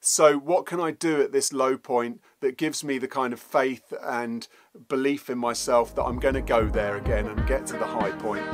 So what can I do at this low point that gives me the kind of faith and belief in myself that I'm going to go there again and get to the high point?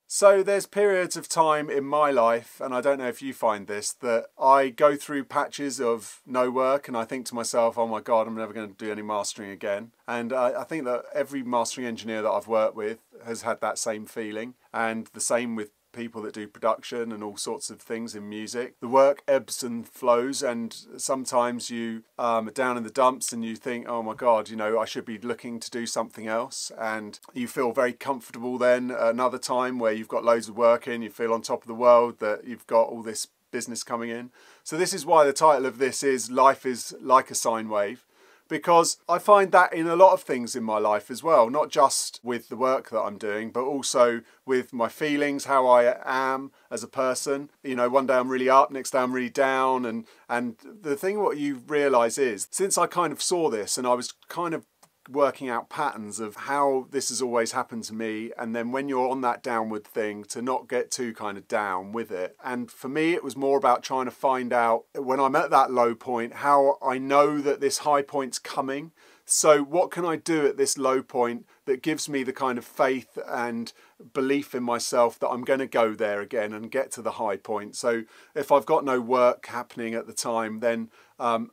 So there's periods of time in my life, and I don't know if you find this, that I go through patches of no work and I think to myself, oh my God, I'm never going to do any mastering again. And I think that every mastering engineer that I've worked with has had that same feeling, and the same with people that do production and all sorts of things in music. The work ebbs and flows, and sometimes you are down in the dumps and you think, oh my God, you know, I should be looking to do something else, and you feel very comfortable then. Another time where you've got loads of work in, you feel on top of the world, that you've got all this business coming in. So this is why the title of this is Life is Like a Sine Wave, because I find that in a lot of things in my life as well, not just with the work that I'm doing, but also with my feelings, how I am as a person. You know, one day I'm really up, next day I'm really down. And the thing what you realise is, since I kind of saw this and I was kind of working out patterns of how this has always happened to me, and then when you're on that downward thing, to not get too kind of down with it. And for me it was more about trying to find out, when I'm at that low point, how I know that this high point's coming. So what can I do at this low point that gives me the kind of faith and belief in myself that I'm going to go there again and get to the high point? So if I've got no work happening at the time, then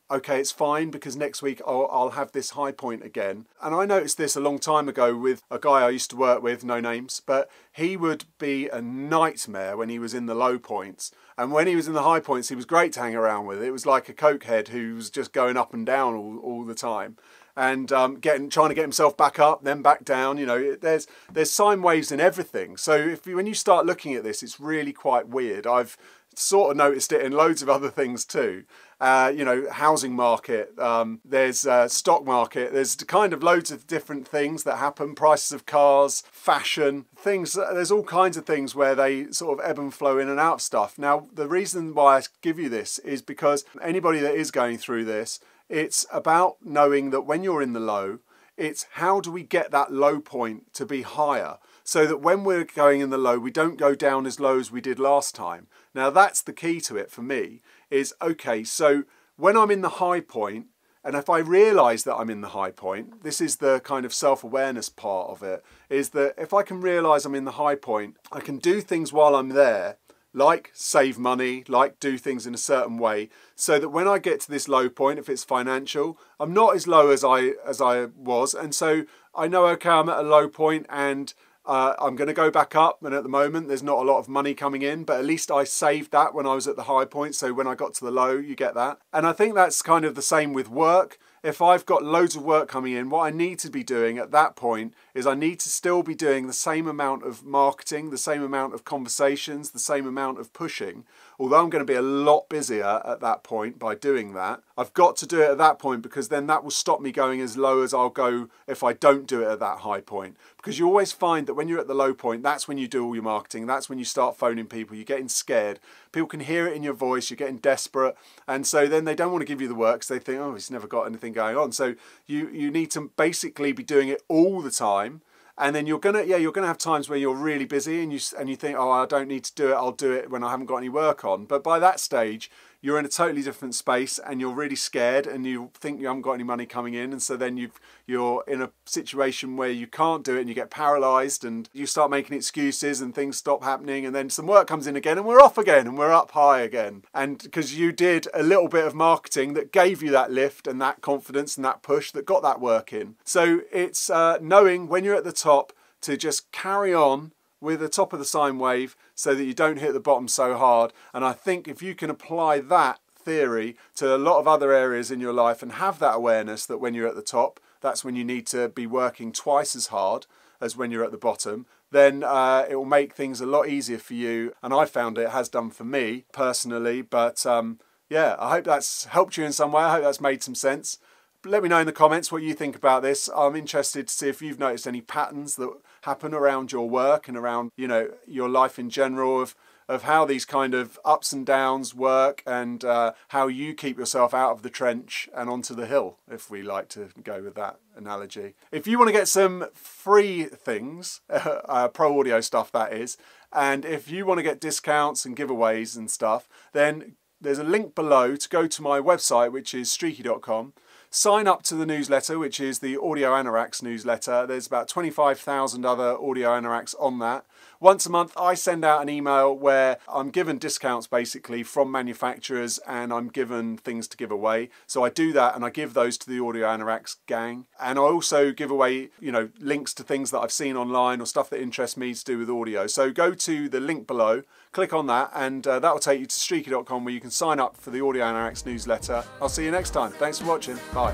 okay, it's fine, because next week I'll have this high point again. And I noticed this a long time ago with a guy I used to work with, no names, but he would be a nightmare when he was in the low points. And when he was in the high points, he was great to hang around with. It was like a cokehead who was just going up and down all the time. And trying to get himself back up, then back down. You know, there's sine waves in everything. So when you start looking at this, it's really quite weird. I've sort of noticed it in loads of other things too. You know, housing market, there's stock market, there's kind of loads of different things that happen, prices of cars, fashion, things, there's all kinds of things where they sort of ebb and flow in and out of stuff. Now, the reason why I give you this is because anybody that is going through this, it's about knowing that when you're in the low, it's how do we get that low point to be higher, so that when we're going in the low, we don't go down as low as we did last time. Now that's the key to it for me, is okay, so when I'm in the high point, and if I realise that I'm in the high point, this is the kind of self-awareness part of it, is that if I can realise I'm in the high point, I can do things while I'm there, like save money, like do things in a certain way, so that when I get to this low point, if it's financial, I'm not as low as I was, and so I know, okay, I'm at a low point and I'm going to go back up, and at the moment there's not a lot of money coming in, but at least I saved that when I was at the high point, so when I got to the low, you get that. And I think that's kind of the same with work. If I've got loads of work coming in, what I need to be doing at that point is I need to still be doing the same amount of marketing, the same amount of conversations, the same amount of pushing. Although I'm going to be a lot busier at that point by doing that, I've got to do it at that point, because then that will stop me going as low as I'll go if I don't do it at that high point. Because you always find that when you're at the low point, that's when you do all your marketing, that's when you start phoning people, you're getting scared, people can hear it in your voice, you're getting desperate, and so then they don't want to give you the work because they think, oh, he's never got anything going on. So you need to basically be doing it all the time. And then you're gonna have times where you're really busy and you think, oh, I don't need to do it, I'll do it when I haven't got any work on. But by that stage, you're in a totally different space and you're really scared and you think you haven't got any money coming in, and so then you're in a situation where you can't do it and you get paralysed and you start making excuses and things stop happening, and then some work comes in again and we're off again and we're up high again. And because you did a little bit of marketing that gave you that lift and that confidence and that push that got that work in. So it's knowing when you're at the top to just carry on with the top of the sine wave so that you don't hit the bottom so hard. And I think if you can apply that theory to a lot of other areas in your life and have that awareness that when you're at the top, that's when you need to be working twice as hard as when you're at the bottom, then it will make things a lot easier for you. And I found it has done for me personally. But yeah, I hope that's helped you in some way. I hope that's made some sense. Let me know in the comments what you think about this. I'm interested to see if you've noticed any patterns that happen around your work and around, you know, your life in general, of how these kind of ups and downs work, and how you keep yourself out of the trench and onto the hill, if we like to go with that analogy. If you want to get some free things, pro audio stuff that is, And if you want to get discounts and giveaways and stuff, then there's a link below to go to my website, which is streaky.com. Sign up to the newsletter, which is the Audio Anoraks newsletter. There's about 25,000 other Audio Anoraks on that. Once a month, I send out an email where I'm given discounts basically from manufacturers, and I'm given things to give away. So I do that, and I give those to the Audio Anoraks gang. And I also give away, links to things that I've seen online or stuff that interests me to do with audio. So go to the link below, click on that, and that will take you to streaky.com, where you can sign up for the Audio Anoraks newsletter. I'll see you next time. Thanks for watching. Bye.